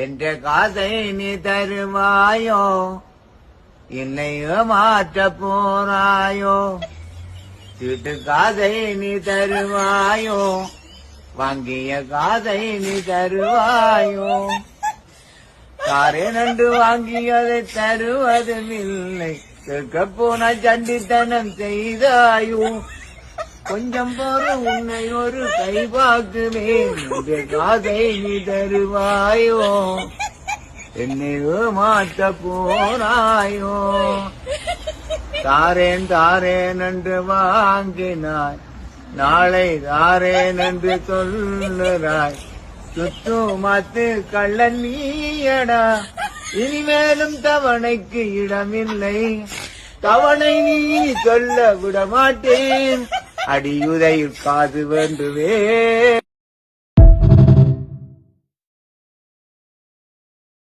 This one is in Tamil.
என்ற காதை நீ தருவாயோ இல்லையோ மாற்ற போறாயோ சீட்டு காதை நீ தருவாயோ வாங்கிய காதை நீ தருவாயோ காரே நண்டு வாங்கியதை தருவதும் இல்லை கேட்க போன சண்டித்தனம் செய்தாயோ கொஞ்சம் போற உன்னை ஒரு கை பார்க்குவேன் காதை நீ தருவாயோ என்னையோ மாற்ற போறாயோ தாரேன் தாரேன் என்று வாங்கினாய் நாளை தாரேன் என்று சொல்லுறாய் சுத்து மாத்து கள்ளன் நீயடா இனிமேலும் தவணைக்கு இடமில்லை தவணை நீ சொல்ல விட மாட்டேன் அடியுதையில் காது வேண்டுவே